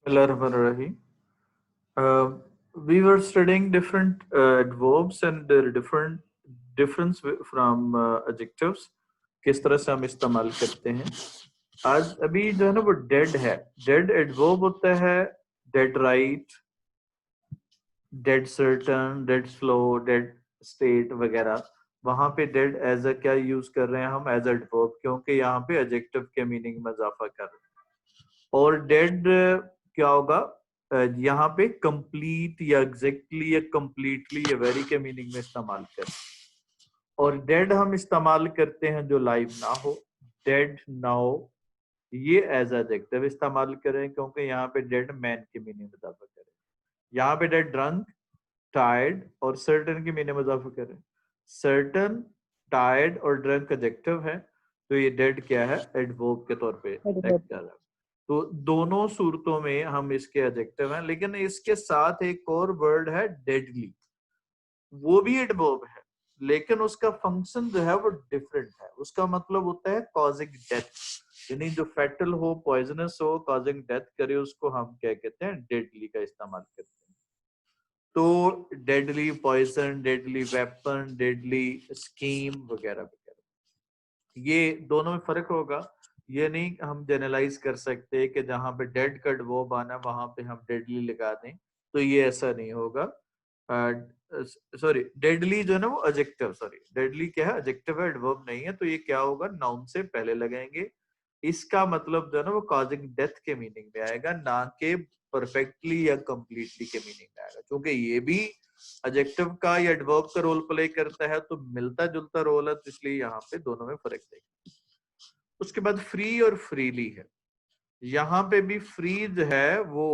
Bismillahirrahmanirrahim. We were studying different adverbs and their different difference from adjectives. किस तरह से हम इस्तेमाल करते हैं. आज अभी जो है ना वो dead है. Dead adverb होता है dead right, dead certain, dead slow, dead state वगैरह. वहां पे dead as a क्या यूज कर रहे हैं हम as adverb, क्योंकि यहाँ पे adjective के मीनिंग में इजाफा कर रहे हैं. और डेड क्या होगा, यहाँ पे कंप्लीट या एग्जैक्टली या कंप्लीटली या वेरी के मीनिंग में इस्तेमाल करें. और डेड हम इस्तेमाल करते हैं जो लाइव ना हो. डेड नाउ ये एज एडजेक्टिव इस्तेमाल करें, क्योंकि यहाँ पे डेड मैन के मीनिंग में इजाफा करें. यहाँ पे डेड ड्रंक, टायर्ड और सर्टन की मीनिंग में इजाफा करें. सर्टन, टायर्ड और ड्रंक एडजेक्टिव है, तो ये डेड क्या है, एडवर्ब के तौर पे एक्ट कर रहा है. तो दोनों सूरतों में हम इसके एडजेक्टिव हैं, लेकिन इसके साथ एक और वर्ड है डेडली. वो भी एडवर्ब है, लेकिन उसका फंक्शन जो है वो डिफरेंट है. उसका मतलब होता है कॉजिंग डेथ, यानी जो फैटल हो, पॉइजनस हो, कॉजिंग डेथ करे, उसको हम क्या कहते हैं, डेडली का इस्तेमाल करते हैं. तो deadly poison, deadly weapon, deadly scheme वगैरह वगैरह, ये दोनों में फर्क होगा. ये नहीं हम जनरलाइज कर सकते कि जहां पे डेड का एडवर्ब आना वहां पे हम डेडली लगा दें, तो ये ऐसा नहीं होगा. सॉरी, डेडली जो है ना वो एडजेक्टिव, सॉरी डेडली क्या है, एडजेक्टिव है, एडवर्ब नहीं है. तो ये क्या होगा, नाउन से पहले लगाएंगे. इसका मतलब जो है ना वो कॉजिंग डेथ के मीनिंग में आएगा, ना कि परफेक्टली या कंप्लीटली के मीनिंग में आएगा. क्योंकि ये भी एडजेक्टिव का या एडवर्ब का रोल प्ले करता है, तो मिलता जुलता रोल है, तो इसलिए यहाँ पे दोनों में फर्क देखें. उसके बाद फ्री और फ्रीली है. यहाँ पे भी फ्री जो है वो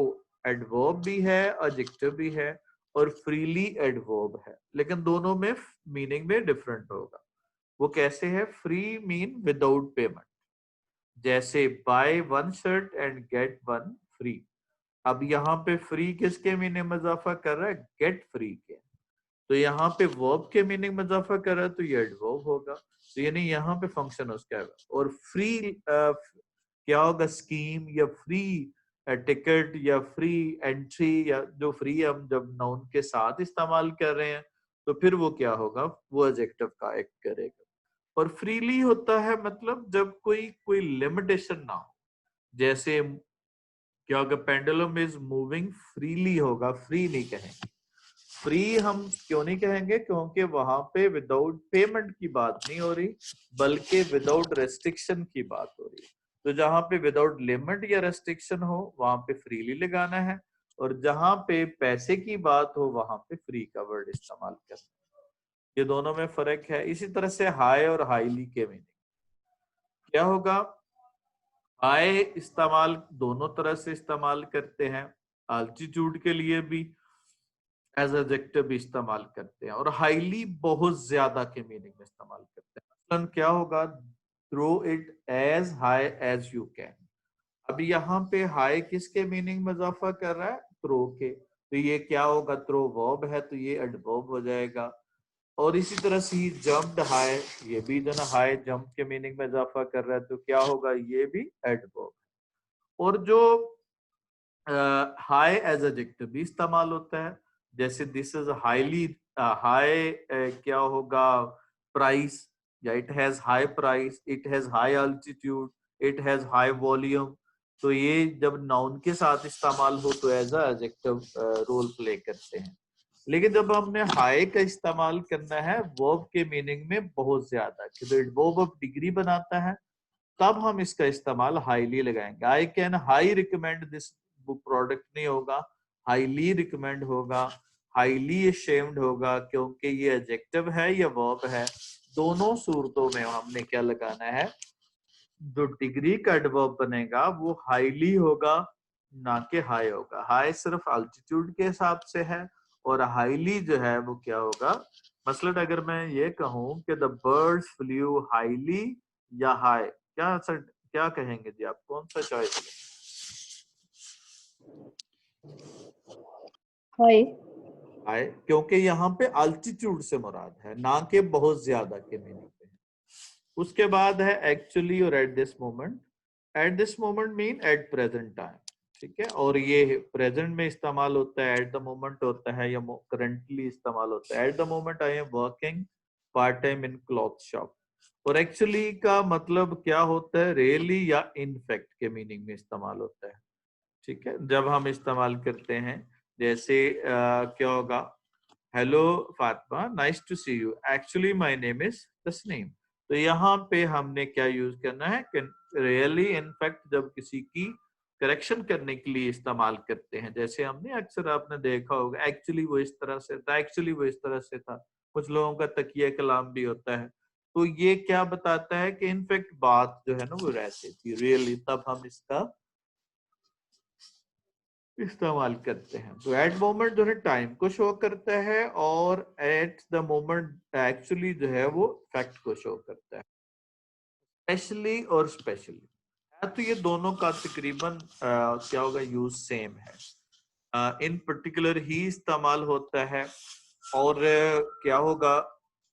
एडवर्ब भी है, एडजेक्टिव भी है, और फ्रीली एडवर्ब है, लेकिन दोनों में मीनिंग में डिफरेंट होगा. वो कैसे है, फ्री मीन विदाउट पेमेंट, जैसे by one shirt and get one free. अब यहाँ पे फ्री किसके मीनिंग में इजाफा कर रहा है, गेट फ्री के. तो यहाँ पे वर्ब के मीनिंग में इजाफा कर रहा है, तो ये एडवर्ब होगा. तो यानी यहाँ पे फंक्शन उसका है. और फ्री क्या होगा, स्कीम या फ्री टिकट या फ्री एंट्री, या जो फ्री हम जब नाउन के साथ इस्तेमाल कर रहे हैं, तो फिर वो क्या होगा, वो एडजेक्टिव का एक्ट करेगा. और फ्रीली होता है मतलब जब कोई कोई लिमिटेशन ना हो. जैसे क्या होगा, पेंडुलम इज मूविंग फ्रीली होगा, फ्री नहीं कहेंगे. फ्री हम क्यों नहीं कहेंगे, क्योंकि वहां पे विदाउट पेमेंट की बात नहीं हो रही, बल्कि विदाउट रेस्ट्रिक्शन की बात हो रही है. तो जहां पे विदाउट लिमिट या रेस्ट्रिक्शन हो वहां पे फ्रीली लगाना है, और जहां पे पैसे की बात हो वहां पे फ्री का वर्ड इस्तेमाल करना है. ये दोनों में फर्क है. इसी तरह से हाई और हाईली के मीनिंग क्या होगा. हाई इस्तेमाल दोनों तरह से इस्तेमाल करते हैं, अल्टीट्यूड के लिए भी एज एडजेक्टिव भी इस्तेमाल करते हैं, और हाईली बहुत ज्यादा के मीनिंग में इस्तेमाल करते हैं. मसलन क्या होगा, throw it as high as you can. अब यहाँ पे हाई किसके मीनिंग में इजाफा कर रहा है, थ्रो के. तो ये क्या होगा, थ्रो वर्ब है, तो ये एडवर्ब हो जाएगा. और इसी तरह से ही जंप्ड हाई, ये भी जो ना हाई जंप के मीनिंग में इजाफा कर रहा है, तो क्या होगा, ये भी एडवर्ब. और जो हाई एज एडजेक्टिव भी इस्तेमाल होता है, जैसे दिस इज हाईली हाई, क्या होगा, प्राइस, या it has high price, it has high altitude, it has high volume. तो ये जब नाउन के साथ इस्तेमाल हो तो एज एडजेक्टिव रोल प्ले करते हैं. लेकिन जब हमने हाई का इस्तेमाल करना है वर्ब के मीनिंग में बहुत ज्यादा, कि तो इट वर्ब ऑफ डिग्री बनाता है, तब हम इसका इस्तेमाल हाईली लगाएंगे. I can high recommend this product नहीं होगा, हाईली रिकमेंड होगा, हाईली अशेम्ड होगा, क्योंकि ये एडजेक्टिव है या वर्ब है. दोनों सूरतों में हमने क्या लगाना है, जो डिग्री का एडवर्ब बनेगा वो हाईली होगा, ना कि हाई होगा. हाई सिर्फ अल्टीट्यूड के हिसाब से है, और हाईली जो है वो क्या होगा, मसलन अगर मैं ये कहूं कि द बर्ड्स फ्लू हाईली या हाई, क्या सर, क्या कहेंगे जी आप, कौन सा चॉइस हाय. हाई, क्योंकि यहाँ पे अल्टीट्यूड से मुराद है, ना कि बहुत ज्यादा के मीनिंग पे है. उसके बाद है एक्चुअली और at this moment. At this moment mean at present time. ठीक है, और ये प्रेजेंट में इस्तेमाल होता है, एट द मोमेंट होता है, या करंटली इस्तेमाल होता है। At the moment I am working part time in cloth shop. और एक्चुअली का मतलब क्या होता है, रियली या इनफैक्ट के मीनिंग में इस्तेमाल होता है। ठीक है, जब हम इस्तेमाल करते हैं, जैसे क्या होगा, hello Fatima, nice to see you, actually my name is Tasneem. तो यहाँ पे हमने क्या यूज करना है, रियली इनफैक्ट जब किसी की करेक्शन करने के लिए इस्तेमाल करते हैं। जैसे हमने अक्सर आपने देखा होगा, एक्चुअली वो इस तरह से था, एक्चुअली वो इस तरह से था। कुछ लोगों का तकिया कलाम भी होता है। तो ये क्या बताता है कि इनफैक्ट बात जो है ना वो ऐसे थी, रियली, तब हम इसका इस्तेमाल करते हैं। तो एट मोमेंट जो है टाइम को शो करता है, और एट द मोमेंट एक्चुअली जो है वो फैक्ट को शो करता है। स्पेशली और स्पेशली तो ये दोनों का तकरीबन क्या होगा, यूज सेम है। इन पर्टिकुलर ही इस्तेमाल होता है। और क्या होगा,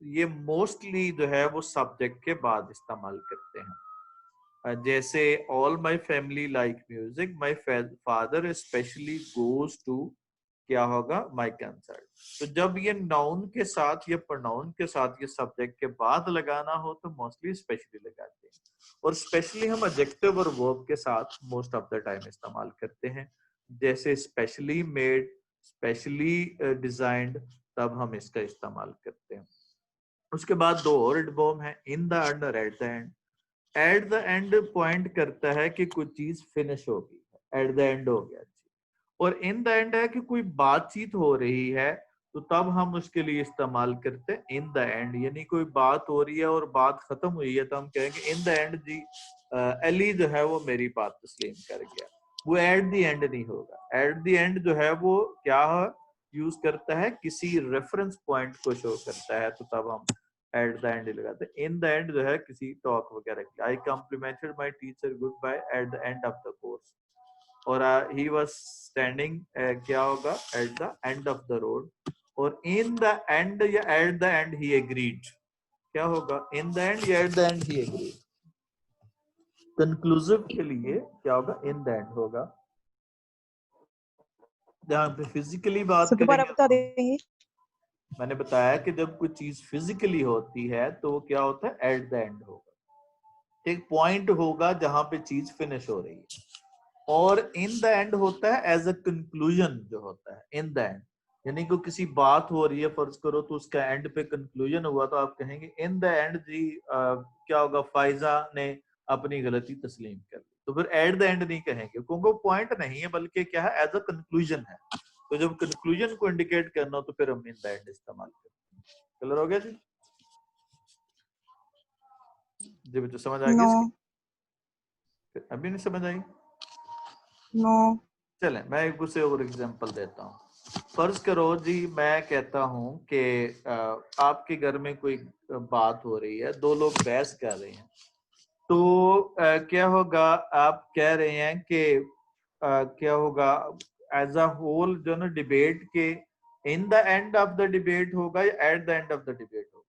ये मोस्टली जो है वो सब्जेक्ट के बाद इस्तेमाल करते हैं। जैसे all my family like music, my father specially goes to, क्या होगा, माई कंसर्ट। तो जब ये नाउन के साथ या प्रोनाउन के साथ ये सब्जेक्ट के बाद लगाना हो तो मोस्टली स्पेशली लगाते हैं। और स्पेशली हम एडजेक्टिव और वर्ब के साथ मोस्ट ऑफ द टाइम इस्तेमाल करते हैं। जैसे स्पेशली मेड, स्पेशली डिजाइंड, तब हम इसका इस्तेमाल करते हैं। उसके बाद दो और एडवर्ब हैं, इन द एंड और eight the and. Eight the and point करता है कि कुछ चीज फिनिश होगी, एट द एंड हो गया। और इन द एंड है कि कोई बातचीत हो रही है, तो तब हम उसके लिए इस्तेमाल करते हैं इन द एंड। यानी कोई बात हो रही है और बात खत्म हुई है, तो हम कहेंगे इन द एंड जी अली जो है वो मेरी बात तस्लीम कर गया। वो एट द एंड नहीं होगा। एट द एंड जो है वो क्या यूज करता है, किसी रेफरेंस पॉइंट को शो करता है, तो तब हम एट द एंड लगाते हैं। इन द एंड जो है किसी टॉक वगैरह की, I complimented my teacher goodbye at the end of the course. और ही वॉज स्टैंडिंग, क्या होगा, at the end of the road. और इन द एंड या at the end he agreed, क्या होगा, इन द एंड या at the end he agreed. Conclusive के लिए क्या होगा, इन द एंड होगा। जहां पे फिजिकली बात दोबारा करेंगे, बता देंगे। मैंने बताया कि जब कोई चीज फिजिकली होती है तो वो क्या होता है, एट द एंड होगा। एक पॉइंट होगा जहां पे चीज फिनिश हो रही है। और इन द एंड होता है एज अ कंक्लूजन, जो होता है इन द एंड, यानी कि किसी बात हो रही है, फर्ज करो, तो उसका एंड पे कंक्लूजन हुआ, तो आप कहेंगे इन द एंड जी क्या होगा, फाइजा ने अपनी गलती तस्लीम कर ली। तो फिर एट द एंड नहीं कहेंगे, क्योंकि वो पॉइंट नहीं है, बल्कि क्या है, एज अ कंक्लूजन है। तो जब कंक्लूजन को इंडिकेट करना हो तो फिर हम इन द एंड इस्तेमाल करते हैं। क्लियर हो गया जी? जी बच्चों, समझ आ गई नो इसकी? अभी नहीं समझ आई? नो चलें, मैं एक दूसरे और एग्जांपल देता हूँ। फर्ज करो जी, मैं कहता हूँ कि आपके घर में कोई बात हो रही है, दो लोग बहस कर रहे हैं। तो क्या होगा, आप कह रहे हैं कि क्या होगा, एज अ होल जो ना डिबेट के in the end of the debate होगा या at the end of the debate होगा?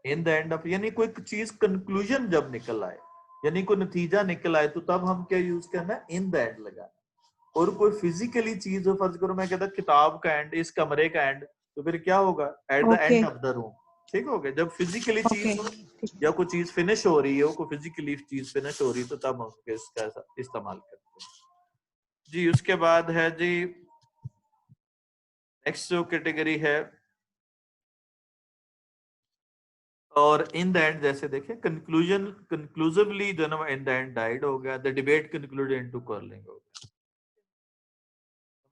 इन द एंड ऑफ, यानी कोई चीज कंक्लूजन जब निकल आए, यानी कोई नतीजा निकल आए, तो तब हम क्या यूज करना है, इन द एंड लगाना। और कोई फिजिकली चीज हो, फर्ज करो मैं कहता किताब का एंड, इस कमरे का एंड, तो फिर क्या होगा, at the okay and of the room. ठीक हो गया? जब फिजिकली ओके चीज हो या कोई चीज फिनिश हो रही है, कोई फिजिकली चीज फिनिश हो रही है, तो तब हम इसका इस्तेमाल करते हैं जी। उसके बाद है जी नेक्स्ट जो कैटेगरी है, और इन द एंड, जैसे देखें कंक्लूजन, कंक्लूसिवली जो ना इन द एंड डाइड हो गया, the debate concluded into quarrelling हो गया।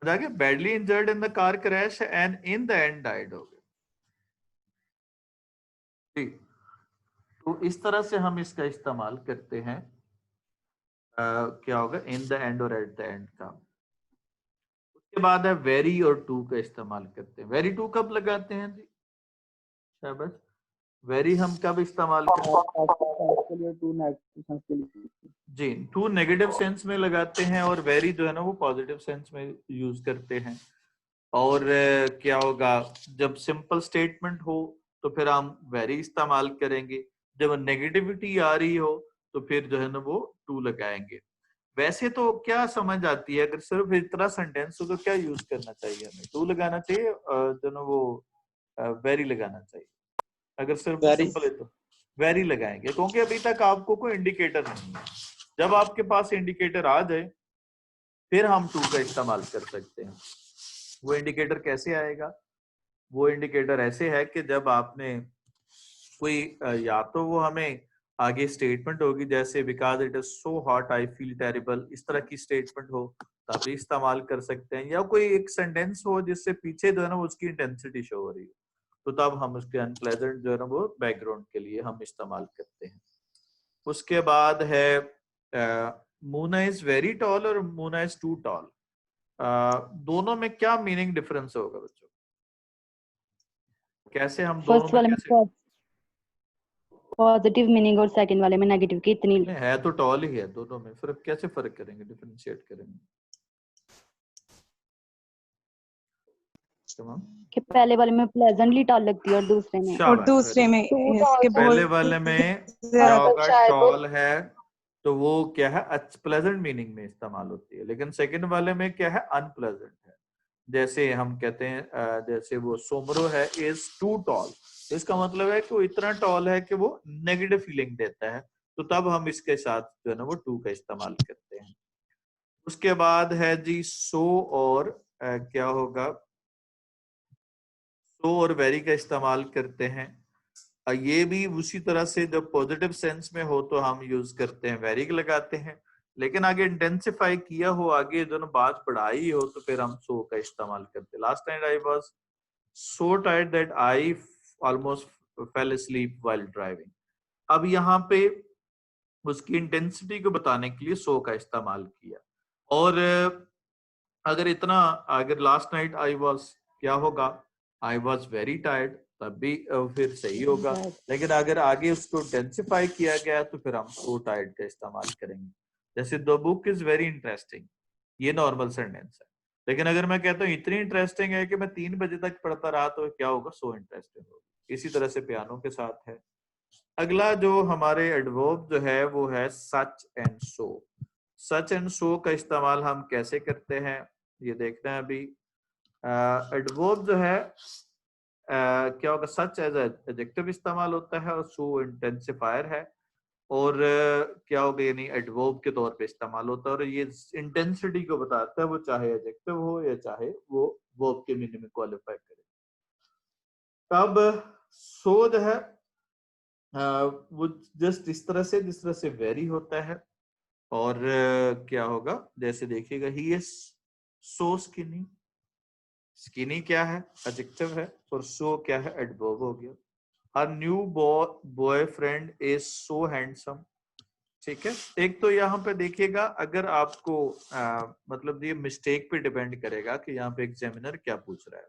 समझ आ गया? Badly injured in the car crash and in the and died हो गया जी। तो इस तरह से हम इसका इस्तेमाल करते हैं। क्या होगा, इन द एंड और एट द एंड का। उसके बाद है वेरी और टू का इस्तेमाल करते हैं। वेरी टू कब लगाते हैं जी? शाबाश। वेरी हम कब इस्तेमाल करते हैं जी? टू नेगेटिव सेंस में लगाते हैं, और वेरी जो है ना वो पॉजिटिव सेंस में यूज करते हैं। और क्या होगा, जब सिंपल स्टेटमेंट हो तो फिर हम वेरी इस्तेमाल करेंगे। जब नेगेटिविटी आ रही हो तो फिर जो है ना वो टू लगाएंगे। वैसे तो क्या समझ आती है, अगर सिर्फ इतना सेंटेंस हो तो क्या यूज करना चाहिए हमें, टू लगाना चाहिए जो ना वो वेरी लगाना चाहिए। अगर सिर्फ वेरी। सिंपल है तो वेरी लगाएंगे, क्योंकि अभी तक आपको कोई इंडिकेटर नहीं है। जब आपके पास इंडिकेटर आ जाए फिर हम टू का इस्तेमाल कर सकते हैं। वो इंडिकेटर कैसे आएगा? वो इंडिकेटर ऐसे है कि जब आपने कोई या तो वो हमें आगे स्टेटमेंट होगी, जैसे because it is so hot I feel terrible, इस तरह की स्टेटमेंट हो तभी इस्तेमाल कर सकते हैं। या कोई एक सेंटेंस हो जिससे पीछे जो है ना उसकी इंटेंसिटी शो हो रही है, तो तब हम उसके अनप्लेजेंट जो है ना वो बैकग्राउंड के लिए हम इस्तेमाल करते हैं। उसके बाद है मूना इज वेरी टॉल और मूना इज टू टॉल। दोनों में क्या मीनिंग डिफरेंस होगा बच्चों? कैसे हम दोनों फर्स्ट में वाले में कैसे? पॉजिटिव मीनिंग और सेकंड वाले में नेगेटिव की इतनी नहीं, है तो टॉल ही है दोनों में, फिर कैसे फर्क करेंगे, डिफरेंशिएट करेंगे? तमाम। कि पहले वाले में प्लेजेंटली टॉल लगती है और दूसरे में और शाबाश, दूसरे में इसके पहले बहुत वाले में क्या ज्यादा होगा, टॉल है तो वो क्या है प्लेजेंट मीनिंग में इस्तेमाल होती है, लेकिन सेकंड वाले में क्या है अनप्लेजेंट है। जैसे हम कहते हैं जैसे वो सोमरो है इज टू टॉल, इसका मतलब है कि वो इतना टॉल है कि वो नेगेटिव फीलिंग देता है, तो तब हम इसके साथ जो है ना वो टू का इस्तेमाल करते हैं। उसके बाद है जी सो और क्या होगा, सो और वेरी का इस्तेमाल करते हैं। ये भी उसी तरह से जब पॉजिटिव सेंस में हो तो हम यूज करते हैं वेरी लगाते हैं, लेकिन आगे इंटेंसिफाई किया हो, आगे जो ना बात बढ़ाई हो तो फिर हम सो का इस्तेमाल करते हैं। Last night I was so tired that I almost fail asleep while driving. अब यहाँ पे उसकी इंटेंसिटी को बताने के लिए सो का इस्तेमाल किया। और अगर इतना, अगर लास्ट नाइट आई वाज क्या होगा, आई वाज वेरी टायर्ड, तब भी फिर सही होगा। लेकिन अगर आगे उसको इंटेंसिफाई किया गया तो फिर हम सो टायर्ड का इस्तेमाल करेंगे। जैसे the book is very interesting, ये नॉर्मल सेंटेंस है, लेकिन अगर मैं कहता हूँ इतनी इंटरेस्टिंग है कि मैं 3 बजे तक पढ़ता रहा तो क्या होगा, सो इंटरेस्टिंग होगा। इसी तरह से पियानो के साथ है। अगला जो हमारे एडवर्ब जो है वो है such and so. Such and so का इस्तेमाल हम कैसे करते हैं ये देखते हैं अभी। एडवर्ब जो है क्या होगा, सच एज एडजेक्टिव इस्तेमाल होता है और सो इंटेंसिफायर है। और क्या होगा, यानी एडवर्ब के तौर पे इस्तेमाल होता है और ये इंटेंसिटी को बताता है, वो चाहे एडजेक्टिव हो या चाहे वो वर्ब के मीनिंग में क्वालिफाई करे। तब सो जो है वो जस्ट इस तरह से जिस तरह से वेरी होता है। और क्या होगा, जैसे देखिएगा he is so skinny, skinny क्या है, एडजेक्टिव है, और सो क्या है, एडवर्ब हो गया। Her new boyfriend is so handsome. ठीक है, एक तो यहाँ पे देखिएगा, अगर आपको मतलब ये मिस्टेक पे डिपेंड करेगा कि यहाँ पे एग्जामिनर क्या पूछ रहा है।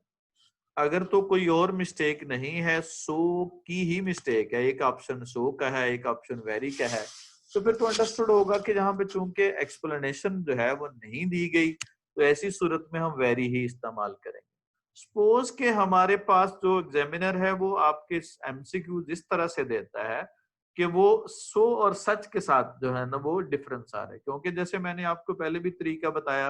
अगर तो कोई और मिस्टेक नहीं है, सो की ही मिस्टेक है, एक ऑप्शन सो का है एक ऑप्शन वेरी का है, तो फिर तो अंडरस्टूड होगा कि जहाँ पे चूंकि एक्सप्लेनेशन जो है वो नहीं दी गई, तो ऐसी सूरत में हम वेरी ही इस्तेमाल करेंगे। सपोज के हमारे पास जो एग्जामिनर है वो आपके एमसीक्यू जिस तरह से देता है कि वो सो और सच के साथ जो है ना वो डिफरेंस आ रहा है, क्योंकि जैसे मैंने आपको पहले भी तरीका बताया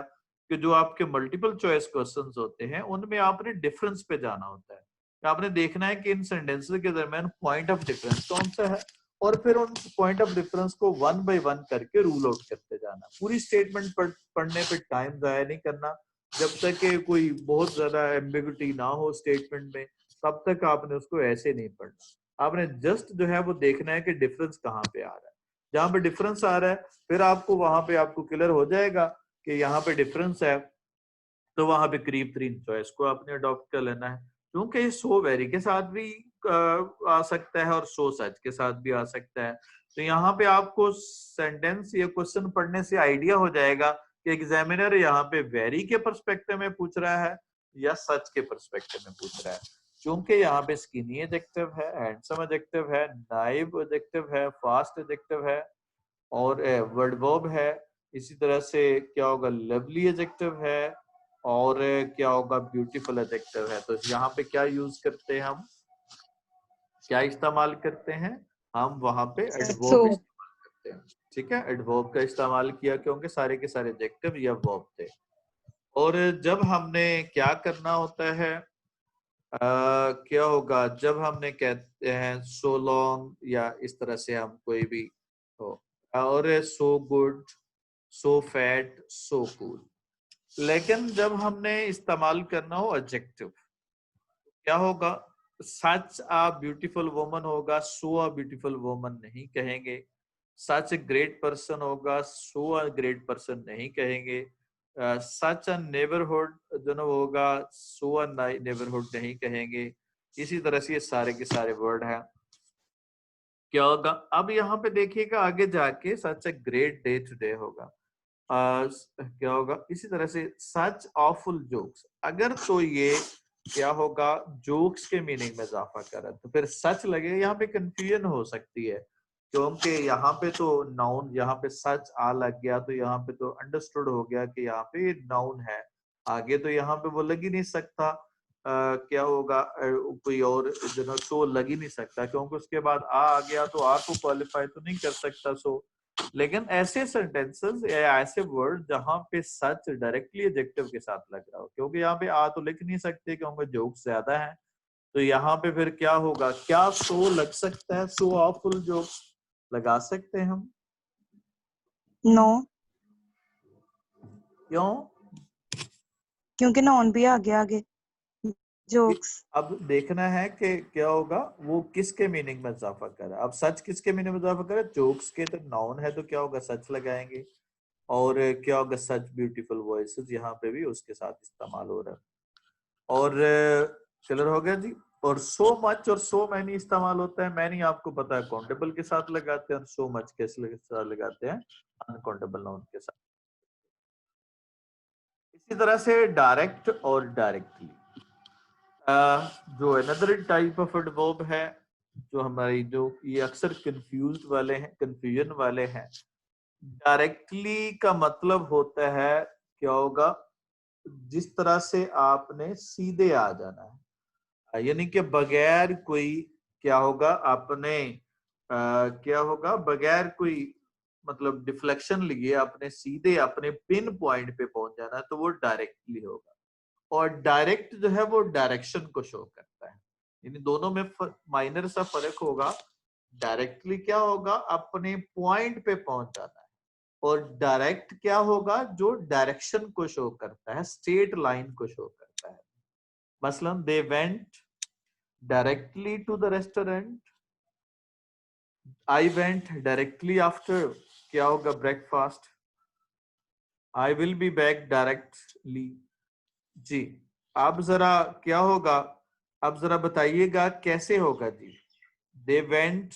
कि जो आपके मल्टीपल चॉइस क्वेश्चंस होते हैं उनमें आपने डिफरेंस पे जाना होता है, आपने देखना है कि इन सेंटेंसेस के दरमियान पॉइंट ऑफ डिफरेंस कौन सा है, और फिर उन पॉइंट ऑफ डिफरेंस को 1 बाय 1 करके रूल आउट करते जाना। पूरी स्टेटमेंट पढ़ने पे टाइम जाया नहीं करना, जब तक कि कोई बहुत ज्यादा एम्बिगुइटी ना हो स्टेटमेंट में, तब तक आपने उसको ऐसे नहीं पढ़ना। आपने जस्ट जो है वो देखना है कि डिफरेंस कहाँ पे आ रहा है। जहां पे डिफरेंस आ रहा है फिर आपको वहां पे आपको क्लियर हो जाएगा कि यहाँ पे डिफरेंस है, तो वहां पे करीब तरीन चॉइस को आपने अडॉप्ट कर लेना है। क्योंकि सो वेरी के साथ भी आ सकता है और सो सच के साथ भी आ सकता है, तो यहाँ पे आपको सेंटेंस या क्वेश्चन पढ़ने से आइडिया हो जाएगा कि एग्जामिनर यहाँ पे वेरी के पर्सपेक्टिव में पूछ रहा है या सच के पर्सपेक्टिव में पूछ रहा है। क्योंकि यहाँ पे स्किनी एडजेक्टिव है, हैंडसम एडजेक्टिव है, नाइव एडजेक्टिव है, फास्ट एडजेक्टिव है और वर्ड वर्ब है। इसी तरह से क्या होगा, लवली एडजेक्टिव है और क्या होगा, ब्यूटीफुल एडजेक्टिव है। तो यहाँ पे क्या यूज करते हैं हम, क्या इस्तेमाल करते हैं हम, वहां पे सो एडवर्ब इस्तेमाल करते करते हैं, ठीक है। एडवर्ब का इस्तेमाल किया क्योंकि सारे के सारे एडजेक्टिव या वर्ब थे। और जब हमने क्या करना होता है, क्या होगा जब हमने कहते हैं सो लॉन्ग या इस तरह से हम कोई भी हो, और so good, so fat, so cool. लेकिन जब हमने इस्तेमाल करना हो एडजेक्टिव, क्या होगा, सच आ ब्यूटीफुल वुमन होगा, सो आ ब्यूटीफुल वुमन नहीं कहेंगे। सच ए ग्रेट पर्सन होगा, सो आ ग्रेट पर्सन नहीं कहेंगे। सच अ नेबरहुड जो ना होगा, सो अ नेबरहुड नहीं कहेंगे। इसी तरह से ये सारे के सारे वर्ड हैं। क्या होगा, अब यहाँ पे देखिएगा आगे जाके सच अ ग्रेट डे टुडे होगा। क्या होगा, इसी तरह से सच ऑफुल जोक्स, अगर तो ये क्या होगा जोक्स के मीनिंग में इजाफा करे तो फिर सच लगे, यहाँ पे कंफ्यूजन हो सकती है क्योंकि यहाँ पे तो नाउन, यहाँ पे सच आ लग गया तो यहाँ पे तो अंडरस्टूड हो गया कि यहाँ पे नाउन है। आगे तो यहाँ पे वो लग ही नहीं सकता। क्या होगा, कोई और जो ना तो लग ही नहीं सकता क्योंकि उसके बाद आ गया तो आ को क्वालिफाई तो नहीं कर सकता। सो लेकिन ऐसे सेंटेंसेस या ऐसे वर्ड जहां पे सच डायरेक्टली एडजेक्टिव के साथ लग रहा हो, क्योंकि यहाँ पे आ तो लिख नहीं सकते क्योंकि जोक्स ज्यादा हैं, तो यहाँ पे फिर क्या होगा, क्या सो लग सकता है, सो ऑफुल जोक्स लगा सकते हैं हम? नो, क्यों? क्योंकि नॉन भी आ गया आगे जोक्स। अब देखना है कि क्या होगा, वो किसके मीनिंग में इजाफा करे। अब सच किसके मीनिंग में इजाफा करे, जोक्स के, तो नाउन है तो क्या होगा सच लगाएंगे। और क्या होगा, सच ब्यूटीफुल वॉइसेस, यहाँ पे भी उसके साथ इस्तेमाल हो रहा है। और क्लियर हो गया जी। और सो मच और सो मैनी इस्तेमाल होता है। मैनी आपको पता है काउंटेबल के साथ लगाते हैं, और सो मच के साथ लगाते हैं अनकाउंटेबल नाउन के साथ। इसी तरह से डायरेक्ट और डायरेक्टली, जो अनदर टाइप ऑफ एडवर्ब है, जो हमारी जो ये अक्सर कंफ्यूजन वाले हैं। डायरेक्टली का मतलब होता है क्या होगा, जिस तरह से आपने सीधे आ जाना है, यानी कि बगैर कोई क्या होगा, आपने क्या होगा, बगैर कोई मतलब डिफ्लेक्शन लिए आपने सीधे अपने पिन पॉइंट पे पहुंच जाना है, तो वो डायरेक्टली होगा। और डायरेक्ट जो है वो डायरेक्शन को शो करता है, यानी दोनों में माइनर सा फर्क होगा। डायरेक्टली क्या होगा, अपने पॉइंट पे पहुंच जाना है, और डायरेक्ट क्या होगा, जो डायरेक्शन को शो करता है, स्ट्रेट लाइन को शो करता है। मसलन they went directly to the restaurant, I went directly after क्या होगा breakfast, I will be back directly. जी, अब जरा क्या होगा, अब जरा बताइएगा कैसे होगा जी। दे वेंट,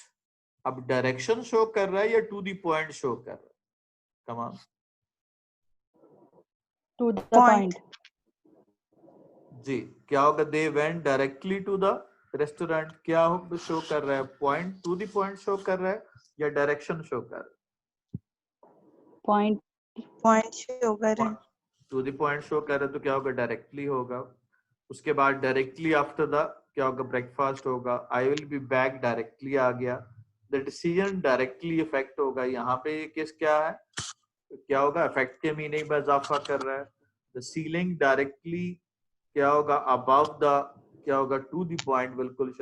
अब डायरेक्शन शो कर रहा है या टू द पॉइंट शो कर रहा है? Come on, to the point. Point. जी, क्या होगा, they went directly to the restaurant, क्या शो कर रहा है, point, to the point show कर रहा है या डायरेक्शन शो कर रहा पॉइंट। पॉइंट शो कर रहे है? हैं। टू द पॉइंट शो कर रहा है तो क्या होगा, डायरेक्टली होगा। उसके बाद डायरेक्टली आफ्टर द क्या होगा, ब्रेकफास्ट होगा। I will be back directly आ गया, द डिसीजन डायरेक्टली इफेक्ट होगा। यहाँ पे ये किस क्या है, क्या होगा, इफेक्ट के मीनिंग में इजाफा कर रहा है। द सीलिंग डायरेक्टली क्या होगा, अबव द क्या होगा, टू द पॉइंट, बिल्कुल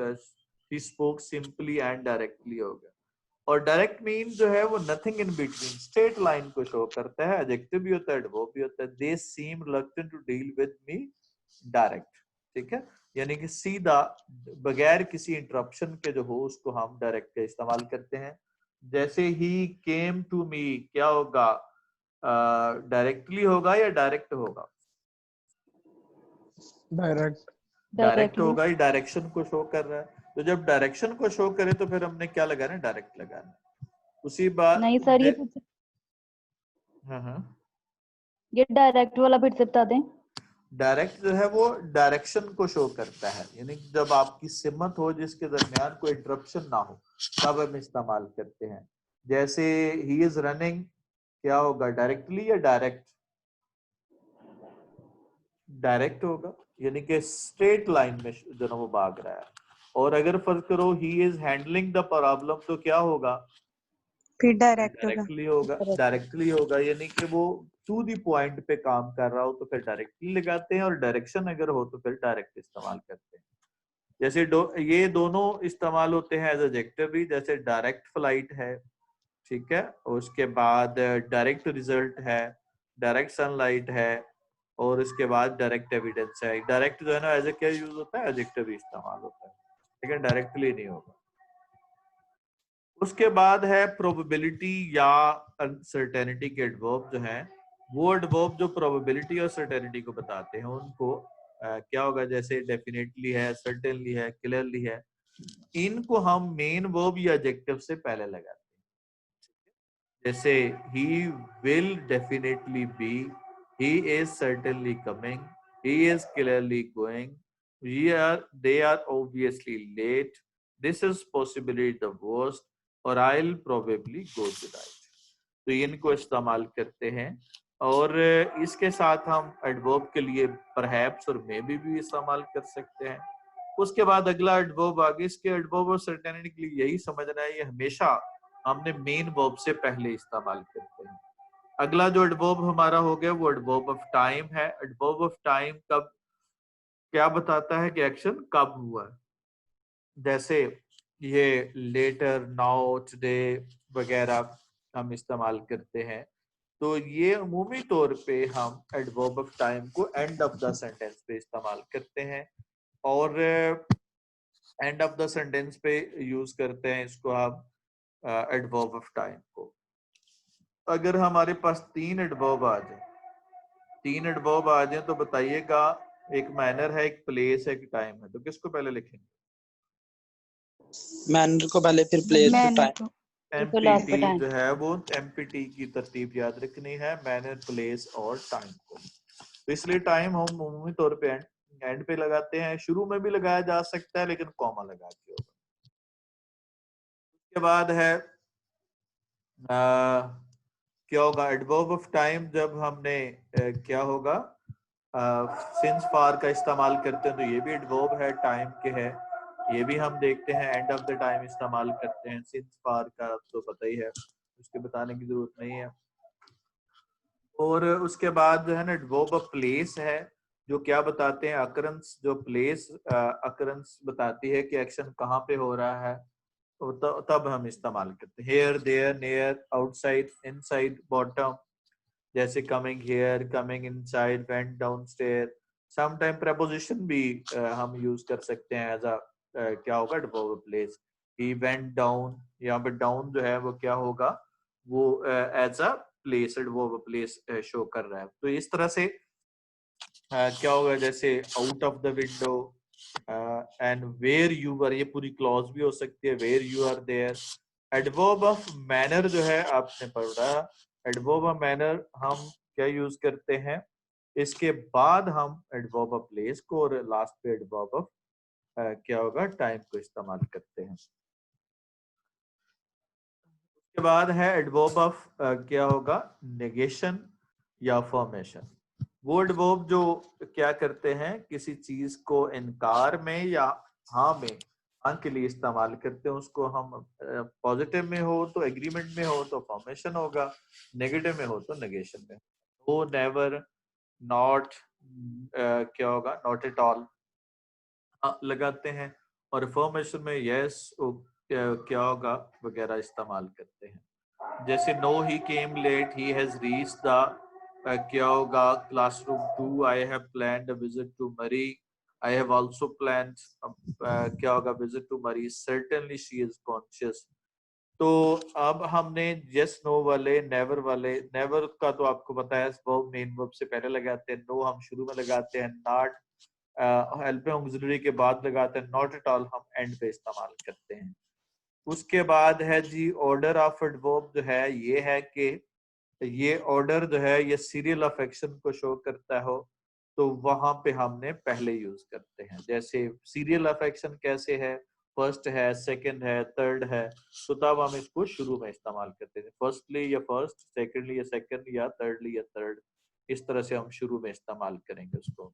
he spoke simply and directly होगा। और डायरेक्ट मीन जो है वो nothing in between, straight line को शो करता है। एडजेक्टिव भी होता है, एडवर्ब भी होता है। They seem reluctant to deal with me direct, ठीक है, यानी कि सीधा बगैर किसी इंटरप्शन के जो हो उसको हम डायरेक्ट का इस्तेमाल करते हैं। जैसे ही केम टू मी, क्या होगा, डायरेक्टली होगा या डायरेक्ट होगा? डायरेक्ट। Direct directly. होगा, ही डायरेक्शन को शो कर रहा है। तो जब डायरेक्शन को शो करे तो फिर हमने क्या लगाना है, डायरेक्ट लगाना है। उसी बात नहीं सर, हाँ, ये डायरेक्ट वाला फिर से बता दें। डायरेक्ट जो है वो डायरेक्शन को शो करता है, यानी जब आपकी सिमत हो जिसके दरमियान कोई इंटरप्शन ना हो तब हम इस्तेमाल करते हैं। जैसे ही इज रनिंग, क्या होगा, डायरेक्टली या डायरेक्ट? डायरेक्ट होगा, यानी कि स्ट्रेट लाइन में जो ना वो भाग रहा है। और अगर फर्ज करो he is handling the problem, तो क्या होगा, फिर डायरेक्ट होगा। डायरेक्टली होगा, डायरेक्टली होगा यानी कि वो टू दी पॉइंट पे काम कर रहा हो तो फिर डायरेक्टली लगाते हैं, और डायरेक्शन अगर हो तो फिर डायरेक्ट इस्तेमाल करते हैं। जैसे ये दोनों इस्तेमाल होते हैं एज एडजेक्टिव भी, जैसे डायरेक्ट फ्लाइट है, ठीक है, उसके बाद डायरेक्ट रिजल्ट है, डायरेक्ट सनलाइट है, और उसके बाद डायरेक्ट एविडेंस है। डायरेक्ट जो है ना एज ए क्या यूज होता है, एडजेक्टिव भी इस्तेमाल होता है, लेकिन डायरेक्टली नहीं होगा। उसके बाद है प्रोबेबिलिटी या अनसर्टेनिटी के एडवर्ब जो हैं, वो एडवर्ब जो प्रोबेबिलिटी और सर्टेनिटी को बताते हैं उनको क्या होगा, जैसे डेफिनेटली है, सर्टेनली है, क्लियरली है, इनको हम मेन वर्ब या एडजेक्टिव से पहले लगाते हैं। जैसे he will definitely be, he is certainly coming, he is clearly going, they are obviously late, this is possibly the worst, और I'll probably go tonight। तो इनको इस्तेमाल करते हैं, और इसके साथ हम एडवर्ब के लिए परहैप्स और मेबी भी इस्तेमाल कर सकते हैं। उसके बाद अगला एडवर्ब आगे, इसके एडवर्ब और सर्टेनिटी के लिए यही समझना है, ये हमेशा हमने मेन वर्ब से पहले इस्तेमाल करते हैं। अगला जो एडवर्ब हमारा हो गया वो एडवर्ब ऑफ टाइम है। एडवर्ब ऑफ टाइम कब क्या बताता है कि एक्शन कब हुआ है, जैसे ये लेटर, नाउ, टुडे वगैरह हम इस्तेमाल करते हैं। तो ये अमूमी तौर पे हम एडवर्ब ऑफ टाइम को एंड ऑफ द सेंटेंस पे इस्तेमाल करते हैं, और एंड ऑफ द सेंटेंस पे यूज करते हैं इसको हम एडवर्ब ऑफ टाइम को। अगर हमारे पास तीन एडवर्ब आ जाए तो बताइएगा, एक मैनर है, एक प्लेस है, एक टाइम है, तो किसको पहले लिखेंगे? मैनर को पहले, फिर प्लेस, फिर मैनर टाइम। को। एमपीटी जो है वो एमपीटी की तरतीब याद रखनी है, मैनर, प्लेस और टाइम को। तो इसलिए टाइम हम अमूमी तौर पे एंड पे लगाते हैं, शुरू में भी लगाया जा सकता है लेकिन कॉमा लगा के होगा। उसके बाद है क्या होगा, एडवर्ब ऑफ टाइम जब हमने क्या होगा सिंस फार का इस्तेमाल करते हैं तो ये भी एडवर्ब है, टाइम के है, ये भी हम देखते हैं एंड ऑफ द टाइम इस्तेमाल करते हैं। सिंस फार का तो पता ही है, उसके बताने की जरूरत नहीं है। और उसके बाद जो है ना एडवर्ब ऑफ प्लेस है, जो क्या बताते हैं, अकरेंस, जो प्लेस अकरेंस बताती है कि एक्शन कहाँ पे हो रहा है, तो तब हम इस्तेमाल करते हैं। Here, there, near, outside, inside, bottom, जैसे coming here, coming inside, went downstair. Some time preposition भी हम यूज कर सकते हैं एज अ क्या होगा, adverb of place. He went down, यहाँ पे डाउन जो है वो क्या होगा, वो as a place, adverb of place show कर रहा है। तो इस तरह से क्या होगा, जैसे out of the window and where you were, ये पूरी क्लॉज भी हो सकती है, where you are there. Adverb of manner जो है आपने पढ़ा, एडवर्ब ऑफ मैनर हम क्या यूज करते हैं, इसके बाद हम एडवर्ब ऑफ प्लेस को और लास्ट पे एडवर्ब ऑफ क्या होगा, टाइम को इस्तेमाल करते हैं। उसके बाद है एडवर्ब ऑफ क्या होगा, नेगेशन या फॉर्मेशन। वो एडवर्ब जो क्या करते हैं, किसी चीज को इनकार में या हाँ में, हाँ के लिए इस्तेमाल करते हैं, उसको हम पॉजिटिव में हो तो एग्रीमेंट में हो तो फॉर्मेशन होगा, नेगेटिव में हो तो नेगेशन में। वो नेवर, नॉट, क्या होगा, नॉट एट ऑल लगाते हैं, और फॉर्मेशन में यस, क्या होगा वगैरह इस्तेमाल करते हैं। जैसे no he came late, he has reached the क्या होगा, classroom too, I have planned a visit to Murree, I have also planned क्या होगा, visit to Murree, certainly she is conscious. तो अब हमने यस नो वाले, नेवर वाले, नेवर का तो आपको पता है वर्ब मेन वर्ब से पहले लगाते हैं, नो हम शुरू में लगाते हैं, नॉट हेल्पिंग ऑक्सिलरी के बाद लगाते हैं, नॉट एट ऑल हम एंड पे इस्तेमाल करते हैं। उसके बाद है जी ऑर्डर ऑफ एडवर्ब, जो है ये है कि ये ऑर्डर जो है ये सीरियल ऑफ एक्शन को शो करता हो, तो वहां पे हमने पहले यूज करते हैं। जैसे सीरियल ऑफ एक्शन कैसे है, फर्स्ट है, सेकंड है, थर्ड है, तो तब हम इसको शुरू में इस्तेमाल करते हैं, फर्स्टली या फर्स्ट, सेकंडली या सेकंड, या थर्डली या थर्ड, इस तरह से हम शुरू में इस्तेमाल करेंगे उसको।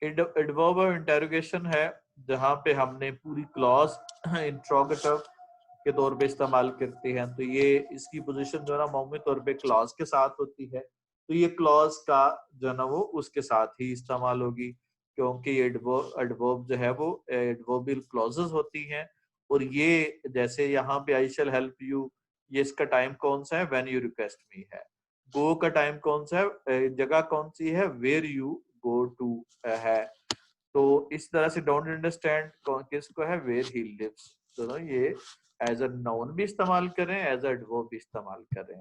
एडवर्ब ऑफ इंटरोगेशन है, जहां पे हमने पूरी क्लॉज इंट्रोगेटिव के तौर पे इस्तेमाल करते हैं, तो ये इसकी पोजीशन जो है ना मामूली तौर पे क्लॉज के साथ होती है, तो ये क्लॉज का जो है ना वो उसके साथ ही इस्तेमाल होगी, क्योंकि ये एडवर्ब जो है वो एडवर्बियल क्लॉजेस होती हैं। और ये जैसे यहाँ पे आई शैल हेल्प यू, ये इसका टाइम कौन सा है, व्हेन यू रिक्वेस्ट मी है। गो का टाइम कौन सा है, जगह कौन सी है, वेयर यू गो टू है। तो इस तरह से डोंट अंडरस्टैंड किसको है, वेयर ही लिव्स। तो ये एज अ नाउन भी इस्तेमाल करें, एज अ एडवर्ब भी इस्तेमाल करें।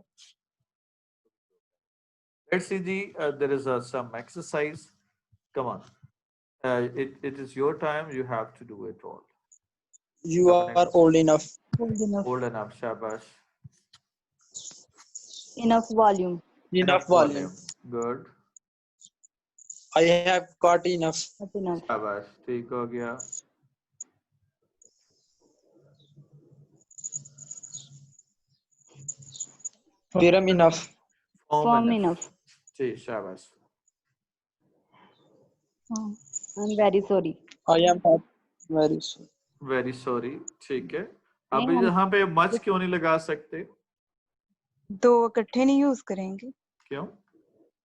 लेट्स सी जी, there is some exercise, come on, it is your time, you have to do it all. You are old enough. Old enough, shabash. Enough volume. Enough volume. Good, I have got enough. Not enough. शाबाश, ठीक हो गया। Firm enough. Firm enough. ठीक, शाबाश। I'm very sorry. I am not very sorry. Very sorry, ठीक है। अब नहीं, हम- यहाँ पे मच क्यों नहीं लगा सकते, दो इकट्ठे नहीं यूज करेंगे। क्यों?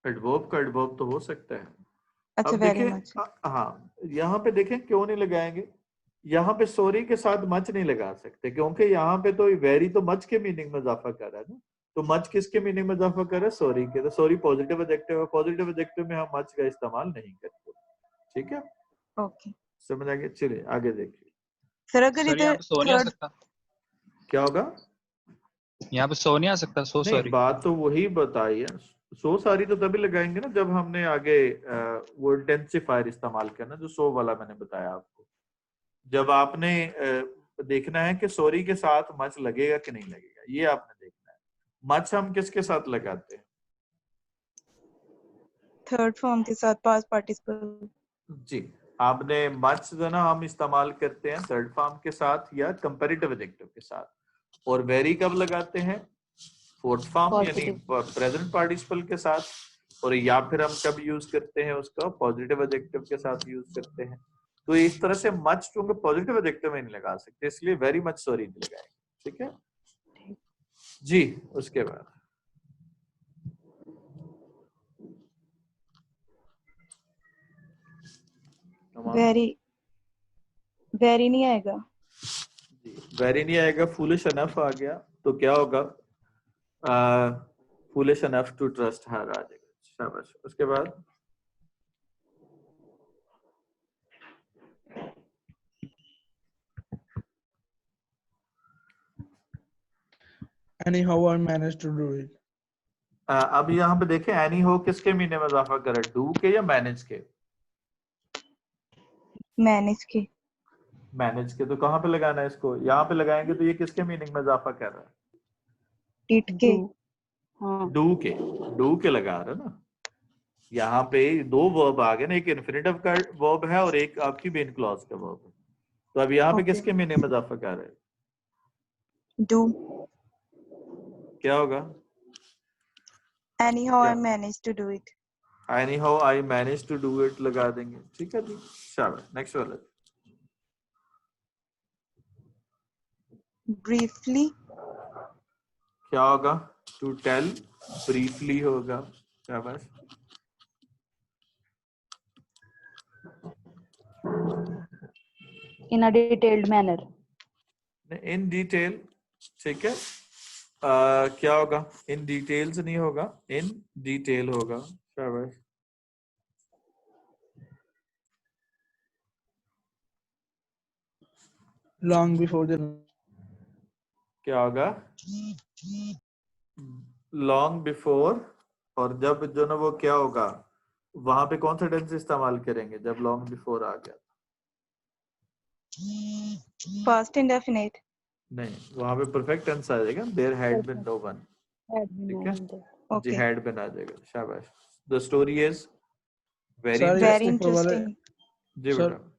एडवर्ब का एडवर्ब तो हो सकता है। अच्छा, अब वेरी देखें, मच। हाँ यहाँ पे देखें क्यों नहीं लगाएंगे, यहाँ पे सॉरी के साथ मच नहीं लगा सकते, क्योंकि यहाँ पे तो वेरी तो मच के मीनिंग में इजाफा कर रहा है ना, तो मच किसके मीनिंग में इजाफा कर रहा है, सॉरी के। तो सॉरी पॉजिटिव एडजेक्टिव है, पॉजिटिव एडजेक्टिव में हम मच का इस्तेमाल नहीं करते, ठीक है, ओके समझ आ गया। चलिए आगे देखिए सर, अगर सर यहाँ इधर पे सो नहीं आ थर्ड सकता, क्या होगा। यहाँ पे सो नहीं आ सकता, सो नहीं, सॉरी। बात तो वही बताई है, सो सारी तो तभी लगाएंगे ना जब हमने आगे वो इंटेंसिफायर इस्तेमाल करना, जो सो वाला मैंने बताया आपको। जब आपने देखना है कि सॉरी के साथ मच लगेगा कि नहीं लगेगा, ये आपने देखना है। मच हम किसके साथ लगाते हैं, थर्ड फॉर्म के साथ पास्ट पार्टिसिपल। जी आपने मच जो ना हम इस्तेमाल करते हैं थर्ड फॉर्म के साथ या कंपैरेटिव एडजेक्टिव के साथ, और वेरी कब लगाते हैं, फोर्थ फॉर्म यानी प्रेजेंट पार्टिसिपल के साथ, और या फिर हम कब यूज करते हैं उसका, पॉजिटिव एडजेक्टिव के साथ यूज करते हैं। तो इस तरह से मच चूंकि पॉजिटिव एडजेक्टिव में नहीं लगा सकते, इसलिए वेरी मच सॉरी नहीं लगाएंगे, ठीक है जी। उसके बाद वेरी वेरी नहीं आएगा, वेरी नहीं आएगा, फूलिश अनफ आ गया, तो क्या होगा, foolish enough to trust her आ जाएगा, शाबाश। उसके बाद Anyhow, I managed to do it. अब यहाँ पे देखें एनी हो किसके मीने में इजाफा करे, डू के या मैनेज के, मैनेज के। मैनेज के। तो कहाँ पे लगाना है इसको, यहाँ पे लगाएंगे, तो ये किसके मीनिंग में इजाफा कर रहा है, डिड के। हाँ, डू के लगा रहा है ना। यहाँ पे दो वर्ब आ गए ना, एक इन्फिनेटिव का वर्ब है और एक आपकी मेन क्लॉज का वर्ब है, तो अब यहाँ पे Okay. किसके मीनिंग में इजाफा कर रहे हैं, डू। क्या होगा, Anyhow, I Yeah. managed to do it. anyhow I managed to do it लगा देंगे, ठीक है जी, शाबाश। नेक्स्ट वाला Briefly. क्या होगा, टू टेल, ब्रीफली होगा, शाबाश। in a detailed manner. In detail, ठीक है। क्या होगा, इन डिटेल्स नहीं होगा, इन डिटेल होगा, शाबाश। Long before the क्या होगा, लॉन्ग बिफोर, और जब जो ना वो क्या होगा, वहां पे कौन सा टेंस इस्तेमाल करेंगे जब लॉन्ग बिफोर आ गया, Past indefinite. नहीं वहां पे परफेक्ट टेंस आ जाएगा, there had been no one, ठीक है जी, Okay. हैड बीन आ जाएगा, शाबाश। The story is very Sorry, Very interesting, ऊपर वाले- interesting. जी सर, बेटा।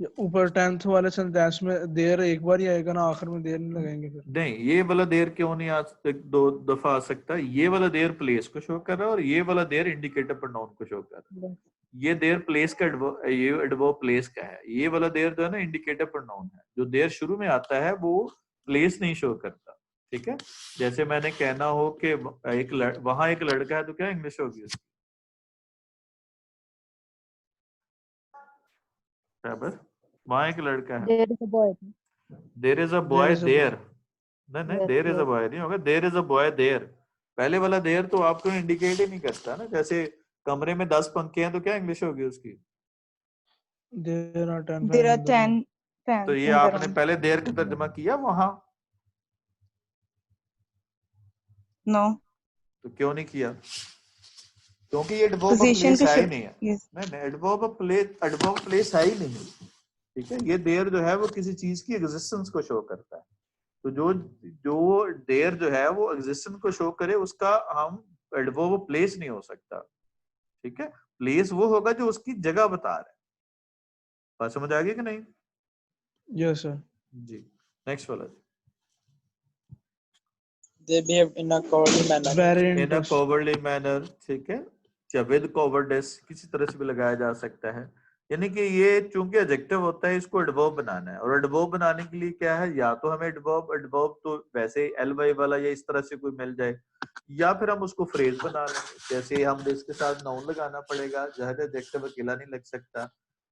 ये ऊपर 10th वाले सेंटेंस में देर एक बार ही आएगा ना, आखिर में देर नहीं लगाएंगे फिर। नहीं, ये वाला देर क्यों नहीं आ सकता, दो दफा आ सकता है। ये वाला देर प्लेस को शो कर रहा है और ये वाला देर इंडिकेटर प्रोनाउन को शो कर रहा है। ये देर प्लेस का ये एडवर्ब प्लेस का है, ये वाला देर जो है ना इंडिकेटर प्रोनाउन है। जो देर शुरू में आता है वो प्लेस नहीं शो करता। ठीक है, जैसे मैंने कहना हो कि वहां एक लड़का है, तो क्या इंग्लिश होगी उसकी? बराबर, वहां एक लड़का है, There is a boy. There is a There boy is a there. boy. नहीं, Yes, there is a yes. Boy नहीं होगा, there is a boy there. पहले वाला देयर तो आपको इंडिकेट ही नहीं करता ना। जैसे कमरे में 10 पंखे हैं, तो क्या इंग्लिश होगी उसकी? There are 10 There fans are in the room. 10 तो fans ये in the आपने room. पहले देयर का तर्जुमा किया वहां, No. तो क्यों नहीं किया? क्योंकि ये एडवर्ब ऑफ Position प्लेस पे है ही shift. नहीं है। Yes. नहीं, एडवर्ब ऑफ प्लेस है ही नहीं। ठीक है, ये देयर जो है वो किसी चीज की एग्जिस्टेंस को शो करता है। तो जो जो देयर जो है वो एग्जिस्टेंस को शो करे, उसका हम एडवर्ब ऑफ प्लेस नहीं हो सकता। ठीक है, प्लेस वो होगा जो उसकी जगह बता रहा है। बात समझ आ गई कि नहीं? Yes, sir. जी, नेक्स्ट वाला। They behave in a cowardly manner. Very in a interesting. Cowardly manner. ठीक है, या विद कॉवर्डेस किसी तरह से भी लगाया जा सकता है। यानी कि ये चूंकि एडजेक्टिव होता है, इसको एडवर्ब बनाना है। और एडवर्ब बनाने के लिए क्या है, या तो हमें एडवर्ब तो वैसे एल वाई वाला या इस तरह से कोई मिल जाए, या फिर हम उसको फ्रेज बना लेंगे। जैसे हम इसके साथ नाउन लगाना पड़ेगा, जाहिर है एडजेक्टिव अकेला नहीं लग सकता।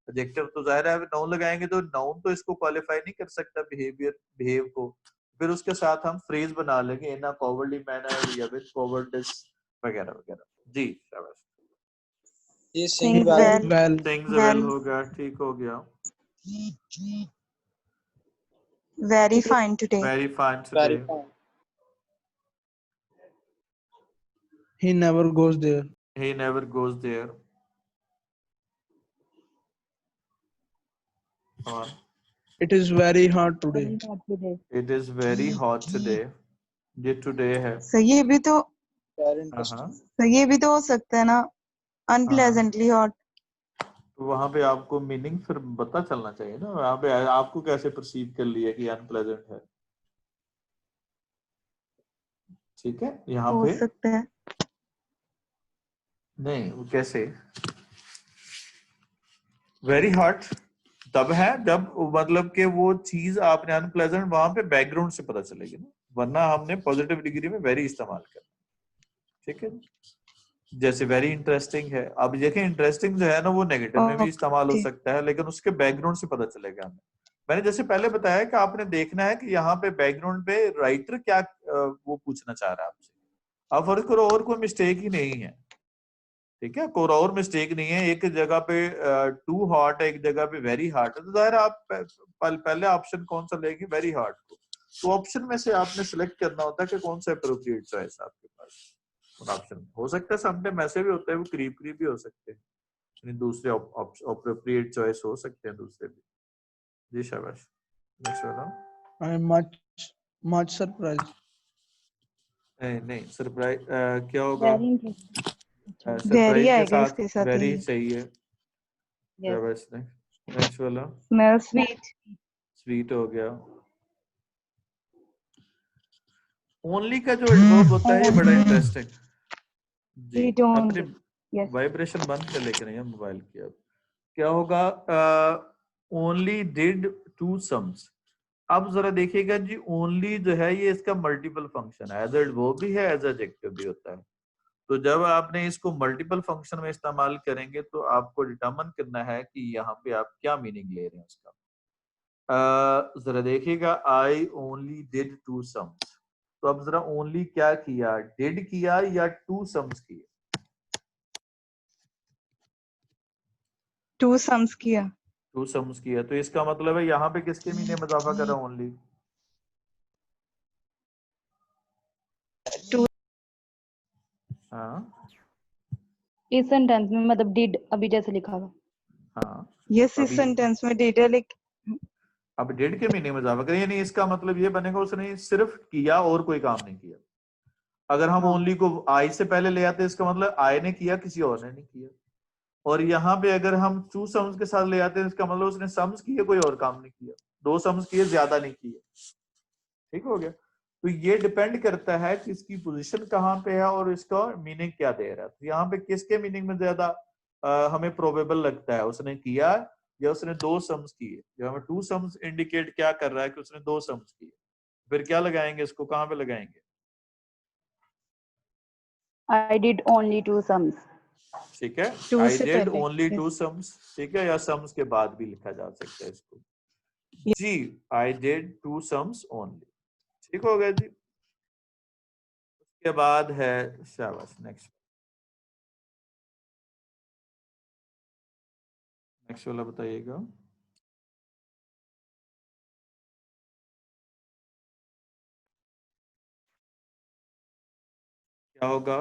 एडजेक्टिव तो जाहिर है नाउन लगाएंगे तो नाउन तो इसको क्वालिफाई नहीं कर सकता बिहेव को। फिर उसके साथ हम फ्रेज बना लेंगे, इन अ कॉवर्डली मैनर या विद कॉवर्डिस वगैरह वगैरह। जी शाबाश। He Sings sings well. well. Well, things Well. Well हो गया, ठीक हो गया। Very fine today. Very fine Very today. fine. he never goes there. He never goes there. और It is very hard today. Very hot today. It is very hot today. ये today है। So ये भी तो Very हाँ, interesting. so ये भी तो हो सकता है ना, unpleasantly hot. तो वहां पे आपको मीनिंग फिर पता चलना चाहिए ना। वहां पे आपको कैसे परसीव कर लिया कि अनप्लेजेंट है। ठीक है, यहाँ हो पे सकता है। नहीं, वो कैसे वेरी हॉट तब है जब मतलब कि वो चीज आपने अनप्लेजेंट वहां पे बैकग्राउंड से पता चलेगी ना, वरना हमने पॉजिटिव डिग्री में वेरी इस्तेमाल करना। ठीक है, जैसे वेरी इंटरेस्टिंग है। अब देखें, इंटरेस्टिंग जो है ना वो नेगेटिव में भी इस्तेमाल हो Okay. सकता है, लेकिन उसके बैकग्राउंड से पता चलेगा हमें। मैंने जैसे पहले बताया कि आपने देखना है कि यहाँ पे बैकग्राउंड पे राइटर क्या वो पूछना चाह रहा है आपसे। अब फर्ज करो और कोई मिस्टेक ही नहीं है। ठीक है, कोई और मिस्टेक नहीं है, एक जगह पे टू हॉट है, एक जगह पे वेरी हॉट है, तो जाहिर है आप पहले ऑप्शन कौन सा लेंगे, वेरी हॉट को। तो ऑप्शन में से आपने सिलेक्ट करना होता है कि कौन सा अप्रोप्रिएट चॉइस आपके पास उन ऑप्शन। हो सकता है समटाइम ऐसे भी होता है, वो करीब करीब भी हो सकते हैं, यानी दूसरे अप्रोप्रिएट चॉइस हो सकते हैं दूसरे भी। जी शाबाश। नेक्स्ट वाला। I am much surprised. नहीं सरप्राइज क्या होगा? Very interesting. अच्छा, Very सरप्राइज के आएगा साथ इसके साथ वेरी यही। सही है। yes. शाबाश। नेक्स्ट वाला Smell sweet. स्वीट हो गया। ओनली का जो एडवर्ब होता है ये बड़ा इंटरेस्टिंग। जी, Sweet only. अपने Yes. वाइब्रेशन बंद कर लेके नहीं मोबाइल की। अब क्या होगा? Only did two sums. अब जरा देखिएगा जी, ओनली जो है ये इसका मल्टीपल फंक्शन है, एज एडवर्ब भी है, एज एडजेक्टिव भी होता है। तो जब आपने इसको मल्टीपल फंक्शन में इस्तेमाल करेंगे तो आपको डिटरमिन करना है कि यहाँ पे आप क्या मीनिंग ले रहे हैं उसका। जरा देखिएगा, I only did two sums. तो अब जरा ओनली क्या किया, डिड किया या टू सम्स किए? Two sums किया. टू सम्स किया, तो इसका मतलब है यहाँ पे किसके मीनिंग में इजाफा कर रहा हूँ? ओनली। Two. हाँ इस सेंटेंस में मतलब did अभी जैसे लिखा हुआ। हाँ, Yes, इस अभी सेंटेंस में did है, अब डिड के मीनिंग में इजाफा करें, यानी इसका मतलब ये बनेगा उसने सिर्फ किया और कोई काम नहीं किया। अगर हम हाँ। ओनली को आई से पहले ले आते इसका मतलब आई ने किया, किसी और ने नहीं किया। और यहाँ पे अगर हम टू सम्स के साथ ले आते हैं इसका मतलब उसने सम्स किए, कोई और काम नहीं किया, दो सम्स किए, ज्यादा नहीं किए। ठीक हो गया। तो ये डिपेंड करता है कि इसकी पोजीशन कहाँ पे है और इसका मीनिंग क्या दे रहा है। तो यहाँ पे किसके मीनिंग में ज्यादा हमें प्रोबेबल लगता है, उसने किया या उसने दो सम्स किए? जो हमें टू सम्स इंडिकेट क्या कर रहा है कि उसने दो सम्स किए। फिर क्या लगाएंगे, इसको कहाँ पे लगाएंगे? I did only 2 sums. ठीक है, टू आई से डिड पहले ओनली 2 yes. सम्स, ठीक है, या सम्स के बाद भी लिखा जा सकता है इसको जी। आई डिड 2 सम्स ओनली, ठीक हो गया जी। उसके बाद है शाबाश, नेक्स्ट वाला बताइएगा। क्या होगा?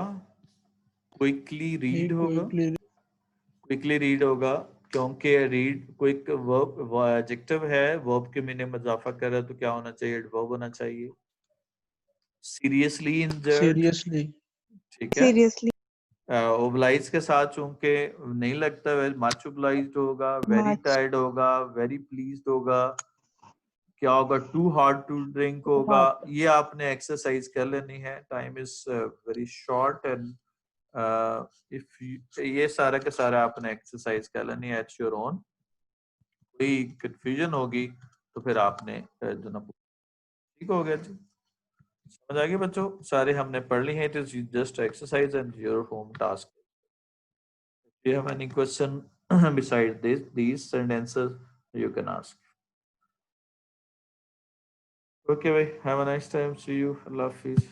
क्विकली रीड होगा, क्विकली रीड होगा, क्योंकि रीड क्विक वर्ब एडजेक्टिव है, वर्ब के मीनिंग में इजाफा कर रहा है, तो क्या होना चाहिए? एडवर्ब होना चाहिए। सीरियसली इंजर्ड, सीरियसली ठीक है। सीरियसली ओबलाइज के साथ चूंकि नहीं लगता, मच ओबलाइज्ड होगा, वेरी मच टायर्ड होगा, वेरी प्लीज्ड होगा, क्या होगा? टू हार्ड टू ड्रिंक होगा। Hard. ये आपने एक्सरसाइज कर लेनी है, time is very short and if ये सारा का सारा आपने एक्सरसाइज कर लेनी है एट योर ओन। कोई कंफ्यूजन होगी तो फिर आपने जो ना, ठीक हो गया जी, समझ आ गई बच्चों? सारे हमने पढ़ ली हैं, it is just exercise and your home task. Do you have any question beside these sentences you can ask? Okay, bhai. Have a nice time. See you. Allah Hafiz.